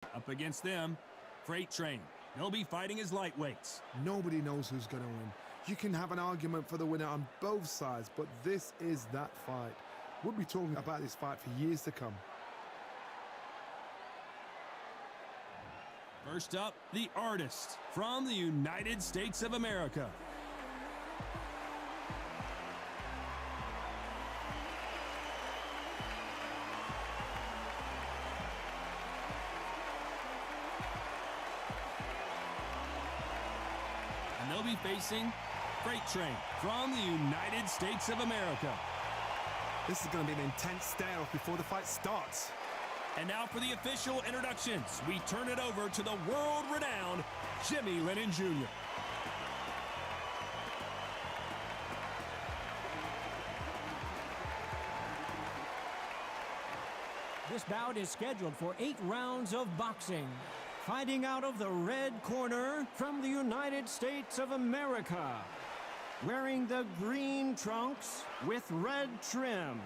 Up against them, Freight Train. They'll be fighting as lightweights. Nobody knows who's going to win. You can have an argument for the winner on both sides, but this is that fight. We'll be talking about this fight for years to come. First up, the Artist from the United States of America. And they'll be facing Freight Train from the United States of America. This is going to be an intense stare-off before the fight starts. And now for the official introductions, we turn it over to the world-renowned Jimmy Lennon Jr. This bout is scheduled for 8 rounds of boxing. Fighting out of the red corner from the United States of America. Wearing the green trunks with red trim,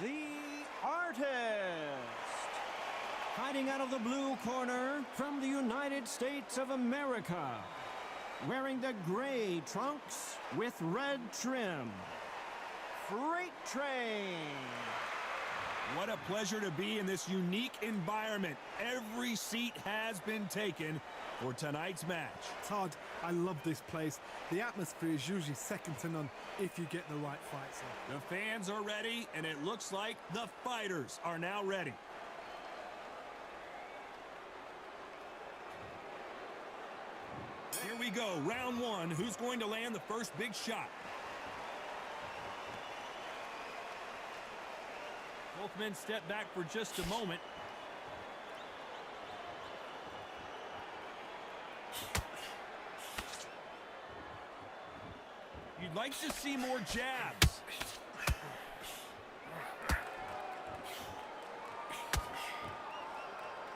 the Artist. Fighting out of the blue corner from the United States of America. Wearing the gray trunks with red trim, Freight Train. What a pleasure to be in this unique environment. Every seat has been taken for tonight's match. Todd, I love this place. The atmosphere is usually second to none if you get the right fights in. The fans are ready, and it looks like the fighters are now ready. Here we go, round one. Who's going to land the first big shot? Both men step back for just a moment. You'd like to see more jabs.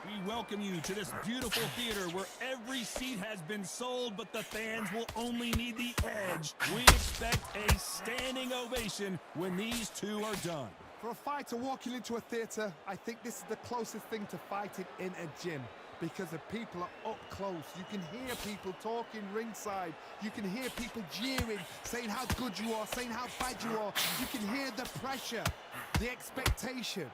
We welcome you to this beautiful theater where every seat has been sold, but the fans will only need the edge. We expect a standing ovation when these two are done. For a fighter walking into a theater, I think this is the closest thing to fighting in a gym because the people are up close. You can hear people talking ringside. You can hear people jeering, saying how good you are, saying how bad you are. You can hear the pressure, the expectation.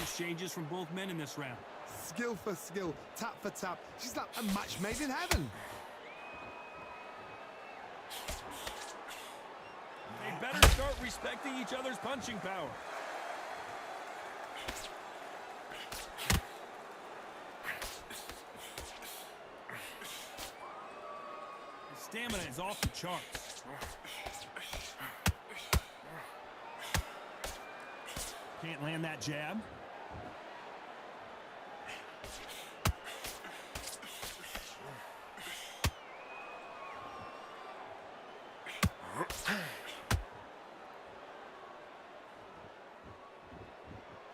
Exchanges from both men in this round. Skill for skill, tap for tap. She's like a match made in heaven. They better start respecting each other's punching power. His stamina is off the charts. Can't land that jab.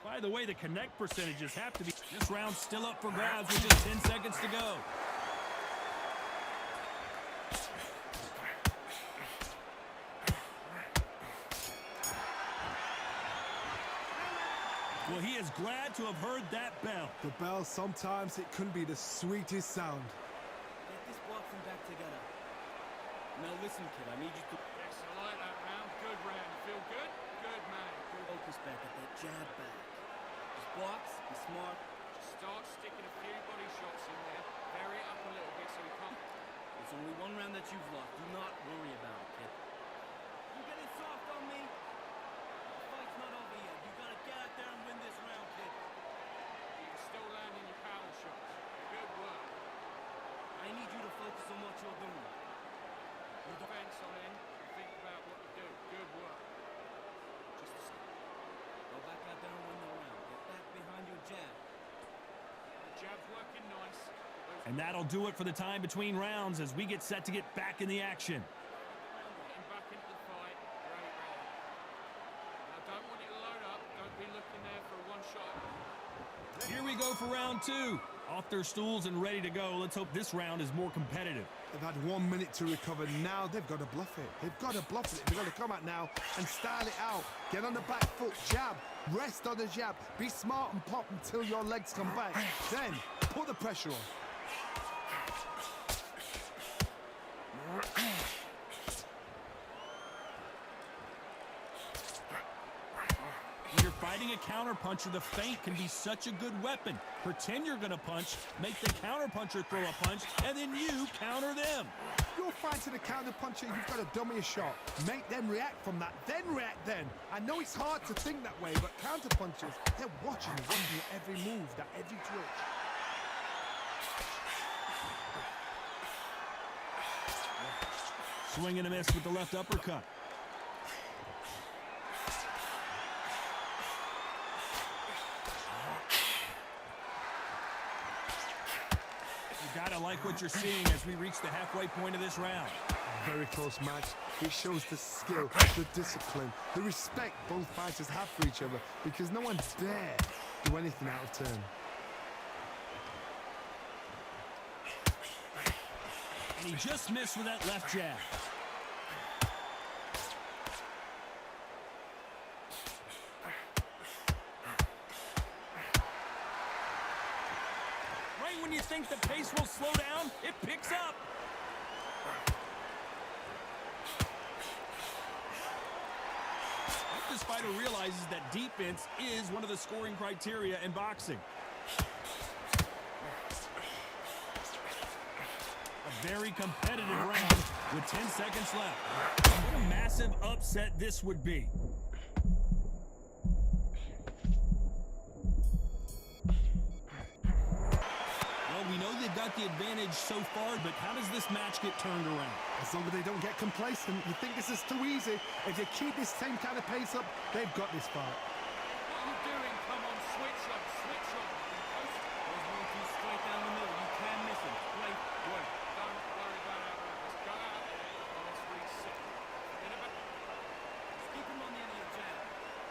By the way, the connect percentages have to be. This round's still up for grabs with just 10 seconds to go. Well, he is glad to have heard that bell. The bell, sometimes it can be the sweetest sound. Get this boxing back together. Now listen, kid, I need you to... Yes, I like that round. Good round. Feel good? Good, man. Good. Focus back at that jab back. Just box, be smart. Just start sticking a few body shots in there. Vary it up a little bit so he can't... There's only one round that you've lost. Do not worry about it, kid. You getting soft on me? The fight's not over yet. You gotta get out there and win this round, kid. You're still landing your power shots. Good work. I need you to focus on what you're doing. With the fence on in, think about what you do. Good work. Just Go back out there and win the round. Get back behind your jab. the jab's working nice. And that'll do it for the time between rounds as we get set to get back in the action. Getting back into the fight. Great round. Now don't want you to load up. Don't be looking there for a one shot. Here we go for round two. Off their stools and ready to go. Let's hope this round is more competitive. They've had 1 minute to recover. Now they've got to bluff it. They've got to bluff it. They've got to come out now and style it out. Get on the back foot, jab, rest on the jab. Be smart and pop until your legs come back. Then put the pressure on. When you're fighting a counterpuncher, the feint can be such a good weapon. Pretend you're going to punch, make the counterpuncher throw a punch, and then you counter them. You're fighting a counterpuncher, you've got to dummy a shot. Make them react from that, then react then. I know it's hard to think that way, but counterpunchers, they're watching your every move, that every twitch. Swing and a miss with the left uppercut. You gotta like what you're seeing as we reach the halfway point of this round. Very close match. It shows the skill, the discipline, the respect both fighters have for each other, because no one dare do anything out of turn. And he just missed with that left jab. Right when you think the pace will slow down, it picks up. I hope this fighter realizes that defense is one of the scoring criteria in boxing. A very competitive round with 10 seconds left. What a massive upset this would be. Well, we know they've got the advantage so far, but how does this match get turned around? As long as they don't get complacent, you think this is too easy. If you keep this same kind of pace up, they've got this fight. What are you doing? Come on, switch on, switch on. Post. There's one too straight down the middle. You can't miss him. Great work. Don't worry about that. Let's go out there and let's reset. Get about. Just keep him on the end of your jab.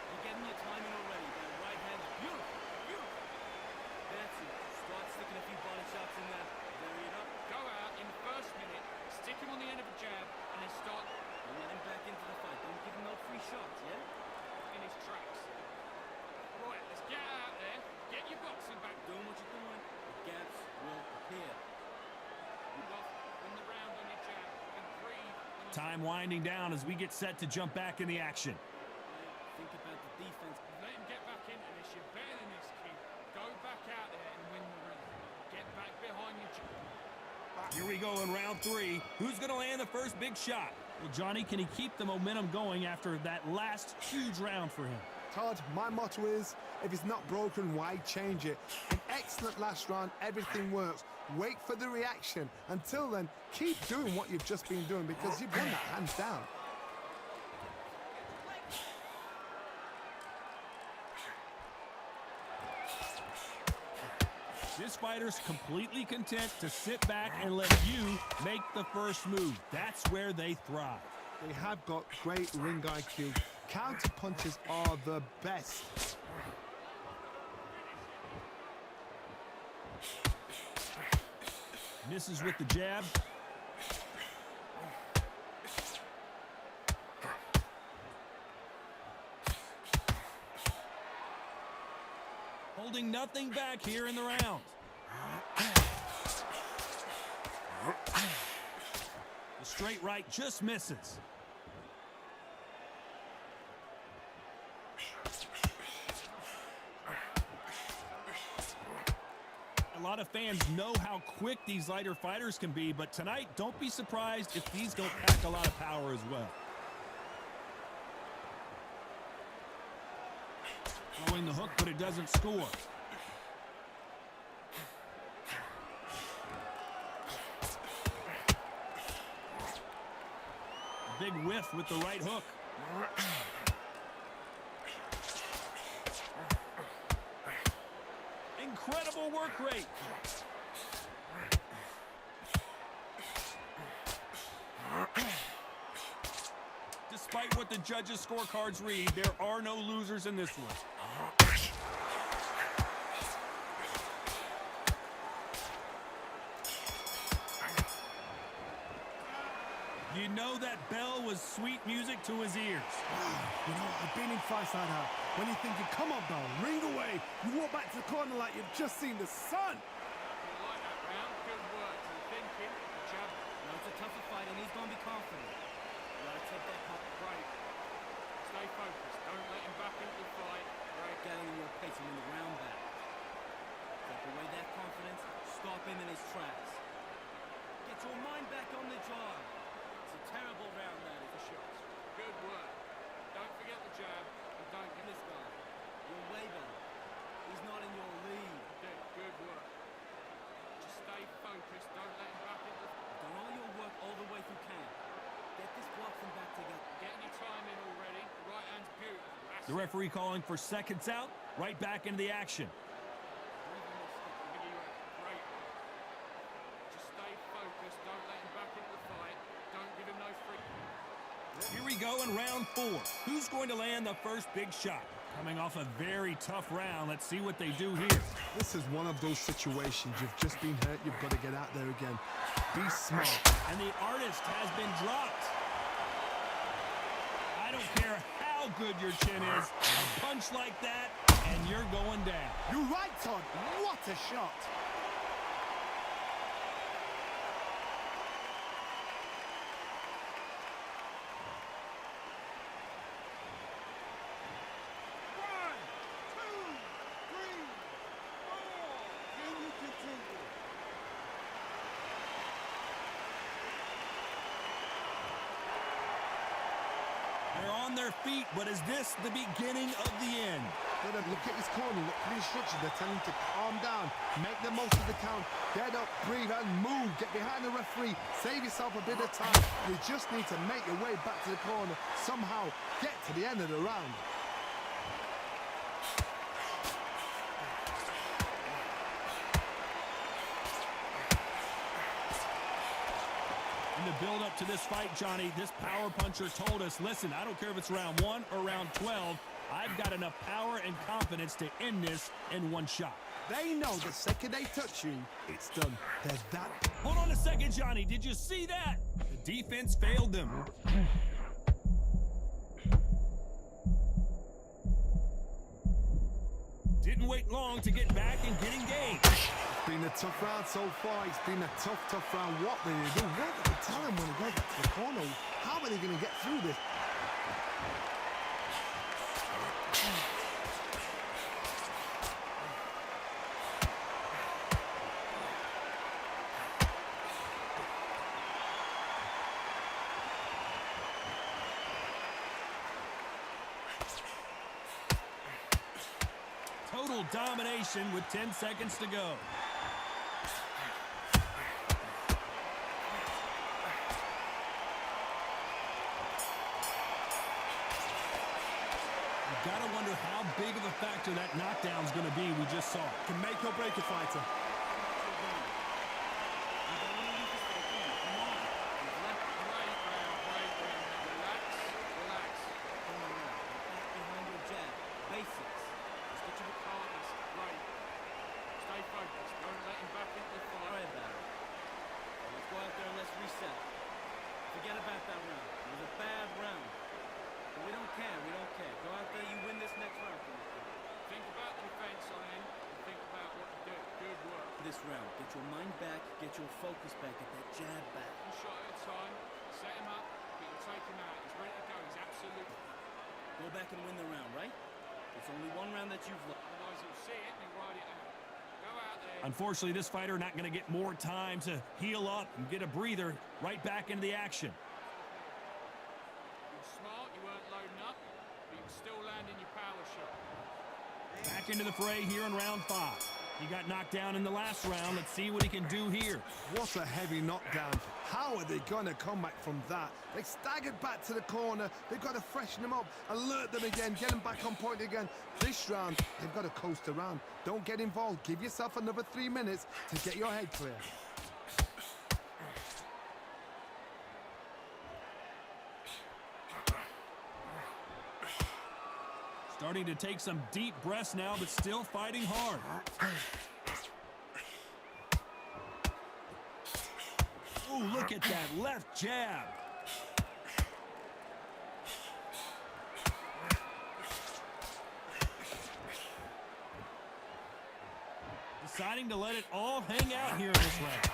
You're getting your timing already. That right hand's beautiful. Beautiful. That's it. Start sticking a few body shots in there. Vary it up. Go out in the first minute, stick him on the end of a jab, and then start And let him back into the fight. Don't give him no free shots, yeah? in his tracks. Right, let's get out there, get your boxing back. Doing what you're doing, the gaps will appear. Move off, win the round on your jab, and breathe. Time winding down as we get set to jump back in the action. Think about the defense. Let him get back into this. You're better than this, kid. Go back out there and win the round. Get back behind your jab. Here we go in round 3. Who's going to land the first big shot? Well, Johnny, can he keep the momentum going after that last huge round for him? Todd, my motto is, if it's not broken, why change it? An excellent last round, everything works. Wait for the reaction. Until then, keep doing what you've just been doing, because you've won that hands down. This fighter's completely content to sit back and let you make the first move. That's where they thrive. They have got great ring IQ. Counter punches are the best. Misses with the jab. Holding nothing back here in the round. The straight right just misses. A lot of fans know how quick these lighter fighters can be, but tonight, don't be surprised if these don't pack a lot of power as well. Throwing the hook, but it doesn't score. A big whiff with the right hook. Incredible work rate. Despite what the judges' scorecards read, there are no losers in this one. You know that bell was sweet music to his ears. You know, I've been in fights like that. When you're thinking, come on, bell, ring away. You walk back to the corner like you've just seen the sun. You like that round? Good work. You're thinking. Jab. Now it's a tougher fight, and he's going to be confident. You got to take that pop. Great. Stay focused. Don't let him back into the fight. Great. Getting in your pace and win the round back. Take away that confidence, stop him in his tracks. Get your mind back on the job. It's a terrible round, that is. Shots. Good work. Don't forget the jab. And don't get This guy, you're way better. He's not in your league. Good work. Just stay focused. Don't let him back into the Done all your work all the way through camp. Get this boxing back together. Getting your time in already. The right hand's beautiful. That's The referee calling for seconds out, right back into the action. Great. Just stay focused. Don't let him back into the fight. Don't give him no free. Here we go in round 4. Who's going to land the first big shot? Coming off a very tough round. Let's see what they do here. This is one of those situations. You've just been hurt. You've got to get out there again. Be smart. And the artist has been dropped. I don't care how good your chin is. A punch like that, and you're going down. You're right, Todd. What a shot. They're on their feet, but is this the beginning of the end? Look at his corner. Look at the instructions. They're telling him to calm down. Make the most of the count. Get up, breathe, and move. Get behind the referee. Save yourself a bit of time. You just need to make your way back to the corner. Somehow get to the end of the round. In the build-up to this fight, Johnny, this power puncher told us, listen, I don't care if it's round 1 or round 12, I've got enough power and confidence to end this in one shot. They know the second they touch you, it's done. They're that. Hold on a second, Johnny. Did you see that? The defense failed them. Didn't wait long to get back and get engaged. It's been a tough round so far. It's been a tough round. What do they do? What do they tell him when he goes back to the corner? How are they going to get through this? Total domination with 10 seconds to go. You gotta wonder how big of a factor that knockdown's gonna be we just saw. Can make or break a fighter. Forget about that round. It was a bad round. But we don't care. We don't care. Go out there, you win this next round. Think about the defense on him. Think about what to do. Good work. This round, get your mind back, get your focus back, get that jab back. One shot at a time. Set him up. But you take him out. He's ready to go. He's absolutely. Go back and win the round, right? It's only one round that you've lost. Otherwise, he'll see it and he'll ride it out. Go out there. Unfortunately, this fighter not going to get more time to heal up and get a breather. Right back into the action. You're smart. You weren't loading up. But you can still land in your power shot. Back into the fray here in round 5. He got knocked down in the last round. Let's see what he can do here. What a heavy knockdown. How are they going to come back from that? They staggered back to the corner. They've got to freshen them up, alert them again, get them back on point again. This round, they've got to coast around. Don't get involved. Give yourself another 3 minutes to get your head clear. Starting to take some deep breaths now, but still fighting hard. Ooh, look at that left jab. deciding to let it all hang out here in this round.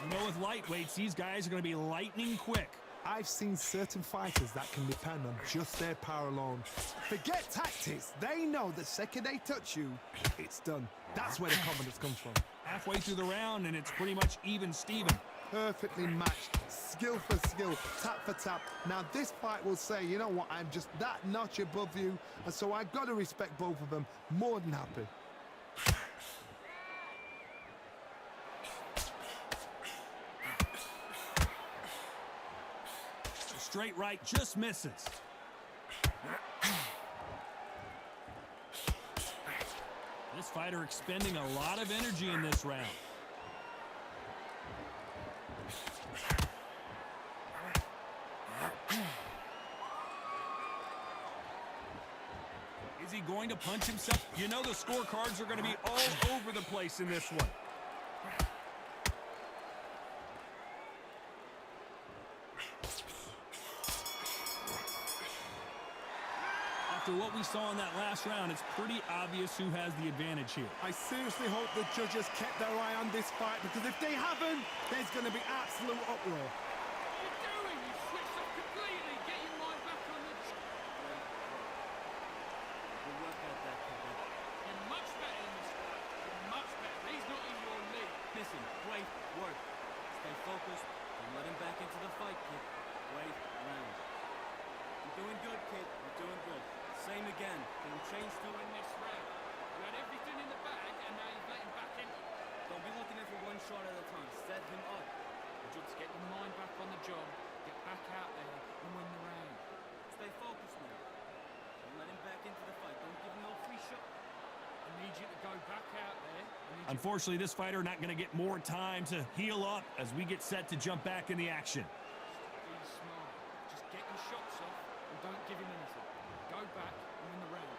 You know, with lightweights, these guys are going to be lightning quick. I've seen certain fighters that can depend on just their power alone. Forget tactics. They know the second they touch you, it's done. That's where the confidence comes from. Halfway through the round, and it's pretty much even Steven. Perfectly matched, skill for skill, tap for tap. Now this fight will say, you know what, I'm just that notch above you, and so I've got to respect both of them. More than happy. Straight right just misses. This fighter expending a lot of energy in this round. Is he going to punch himself? You know the scorecards are going to be all over the place in this one. After what we saw in that last round, it's pretty obvious who has the advantage here. I seriously hope the judges kept their eye on this fight, because if they haven't, there's going to be absolute uproar. What are you doing? You switched off completely. Get your mind back on the... We'll work out that, kid. You're much better in this fight. You're much better. He's not in your league. Listen, great work. Stay focused. Don't let him back into the fight, kid. Great round. You're doing good, kid. You're doing good. Same again. Don't change to In this round, you had everything in the bag, and now you've let him back in. Don't be looking at it one shot at a time. Set him up. Just get your mind back on the job, get back out there, and win the round. Stay focused now. Don't let him back into the fight. Don't give him no free shot. I need you to go back out there. Unfortunately, this fighter not going to get more time to heal up as we get set to jump back in the action. Be smart. Just get your shots off and don't give him anything. Go back and win the round.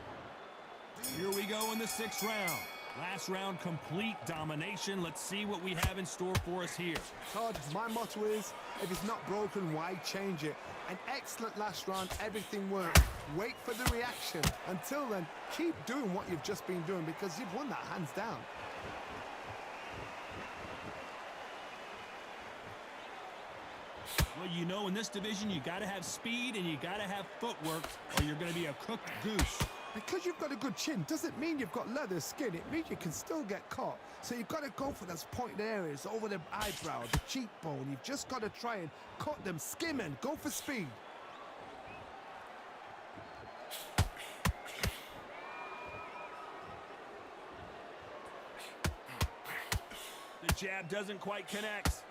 Here we go in the 6th round. Last round, complete domination. Let's see what we have in store for us here. Todd, my motto is, if it's not broken, why change it? An excellent last round, everything worked. Wait for the reaction. Until then, keep doing what you've just been doing, because you've won that hands down. Well, you know, in this division, you got to have speed and you got to have footwork, or you're going to be a cooked goose. Because you've got a good chin doesn't mean you've got leather skin. It means you can still get caught. So you've got to go for those pointed areas, over the eyebrow, the cheekbone. You've just got to try and cut them, skim and go for speed. The jab doesn't quite connect.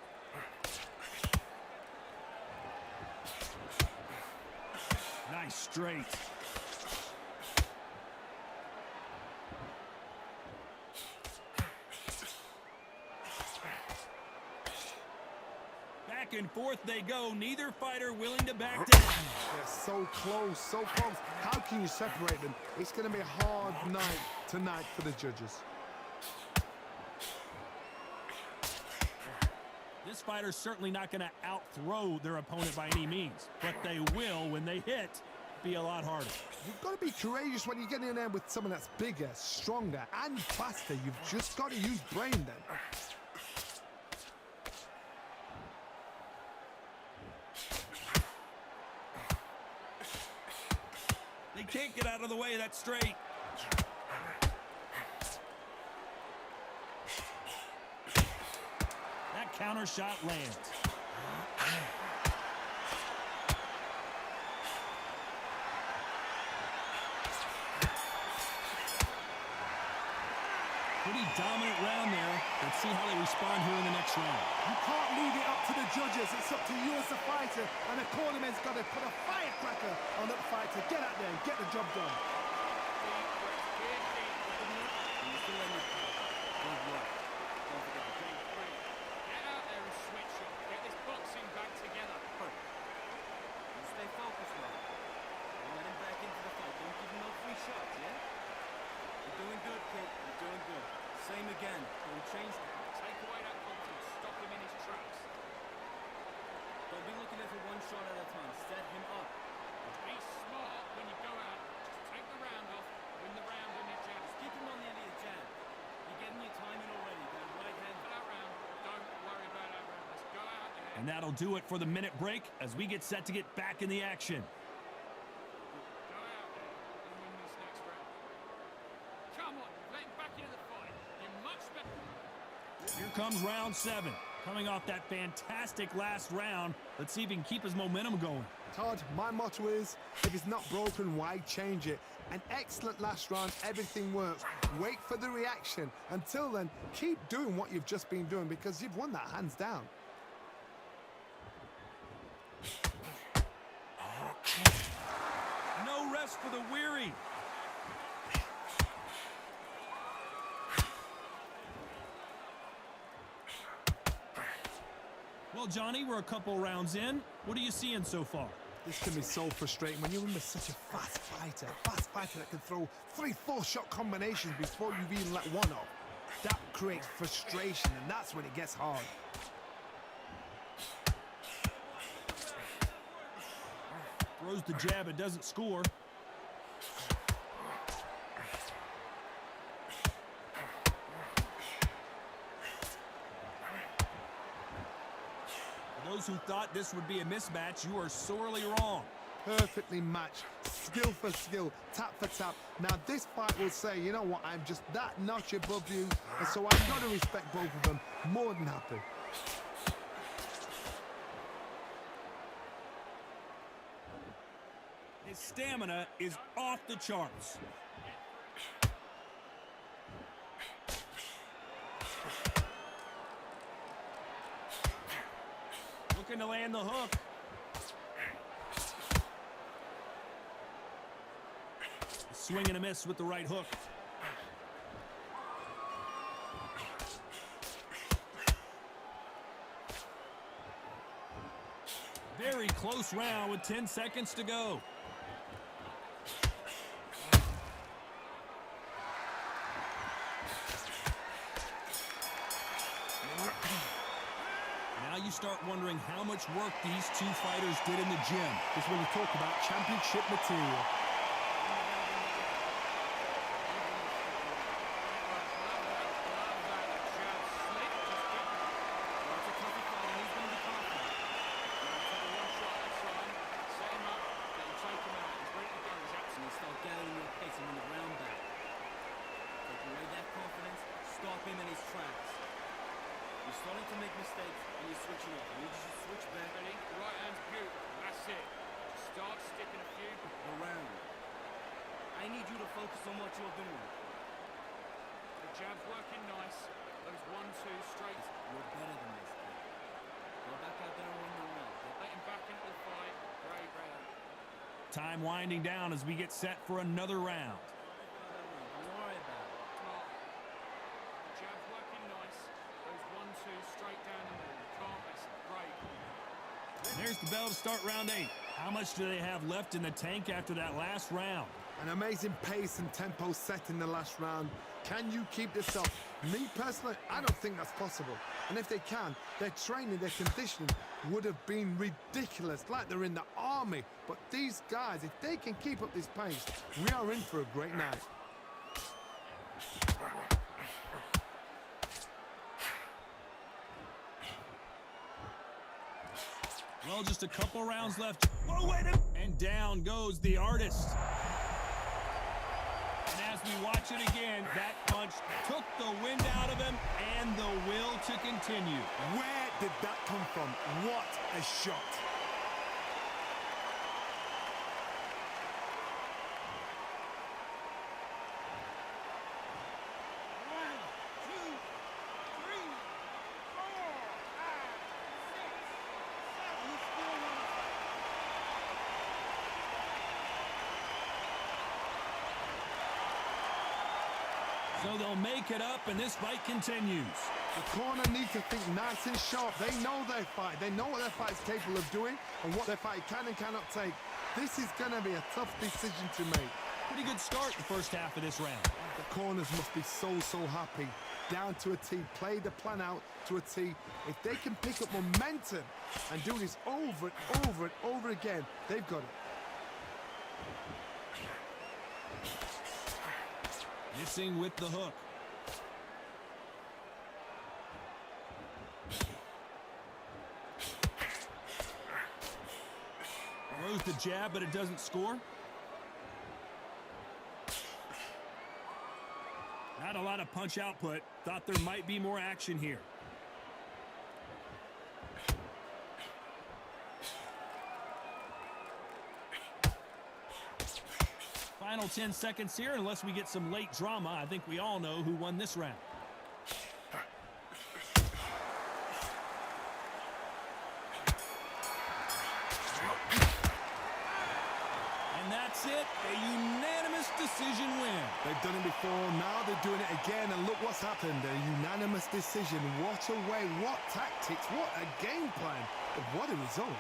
Nice straight. Back and forth they go. Neither fighter willing to back down. They're so close, so close. How can you separate them? It's going to be a hard night tonight for the judges. This fighter's certainly not going to out-throw their opponent by any means, but they will, when they hit, be a lot harder. You've got to be courageous when you get in there with someone that's bigger, stronger, and faster. You've just got to use brain then. They can't get out of the way of that straight. That counter shot lands. Pretty dominant round there. Let's see how they respond here in the next round. You can't leave it up to the judges. It's up to you as the fighter, and the cornerman's got to put a firecracker on that fighter. Get out there and get the job done. Get out there and switch up. Get this boxing back together. You stay focused now. Don't let him back into the fight. Don't give him no free shots, yeah? You're doing good, kid. You're doing good. Same again. Don't change. Take away that confidence. Stop him in his tracks. Don't be looking at it one shot at a time. Set him up. Be smart when you go out. Just take the And that'll do it for the minute break as we get set to get back in the action. Go out there and win this next round. Come on, let him back into the fight. You're much better. Here comes round 7. Coming off that fantastic last round, let's see if he can keep his momentum going. Todd, my motto is, if it's not broken, why change it? An excellent last round, everything works. Wait for the reaction. Until then, keep doing what you've just been doing because you've won that hands down. No rest for the weary. Well, Johnny, we're a couple rounds in. What are you seeing so far? This can be so frustrating when you're in with such a fast fighter that can throw 3-4 shot combinations before you've even let one off. That creates frustration, and that's when it gets hard. Throws the jab, it doesn't score. For those who thought this would be a mismatch, you are sorely wrong. Perfectly matched, skill for skill, tap for tap. Now this fight will say, you know what, I'm just that notch above you, and so I've got to respect both of them. More than happy. His stamina is off the charts. Looking to land the hook. Swing and a miss with the right hook. Very close round with 10 seconds to go. Now you start wondering how much work these two fighters did in the gym. This is when you talk about championship material. You're starting to make mistakes and you're switching off. You just switch back. Ready? Right hand's beautiful. That's it. Start sticking a few around. I need you to focus on what you're doing. The jab's working nice. Those 1-2 straight. You're better than this, kid. Go back out there and win the round. Let him back into the fight. Great round. Time winding down as we get set for another round. Don't worry about it. Smart. The jab's working nice. Those 1-2 straight down the middle. Can't miss it. Great. There's the bell to start round 8. How much do they have left in the tank after that last round? An amazing pace and tempo set in the last round. Can you keep this up? Me personally, I don't think that's possible. And if they can, their training, their conditioning would have been ridiculous, like they're in the army. But these guys, if they can keep up this pace, we are in for a great night. Well, just a couple rounds left. Whoa, wait a minute. And down goes the artist. And as we watch it again, that punch took the wind out of him and the will to continue. Where did that come from? What a shot. So they'll make it up, and this fight continues. The corner needs to think nice and sharp. They know their fight. They know what their fight is capable of doing and what their fight can and cannot take. This is going to be a tough decision to make. Pretty good start the first half of this round. The corners must be so happy. Down to a T. Play the plan out to a T. If they can pick up momentum and do this over and over and over again, they've got it. Missing with the hook. the jab, but it doesn't score. Not a lot of punch output. Thought there might be more action here. Final 10 seconds here, unless we get some late drama. I think we all know who won this round. And that's it, a unanimous decision win. They've done it before, now they're doing it again, and look what's happened. A unanimous decision. What a way, what tactics, what a game plan. What a result.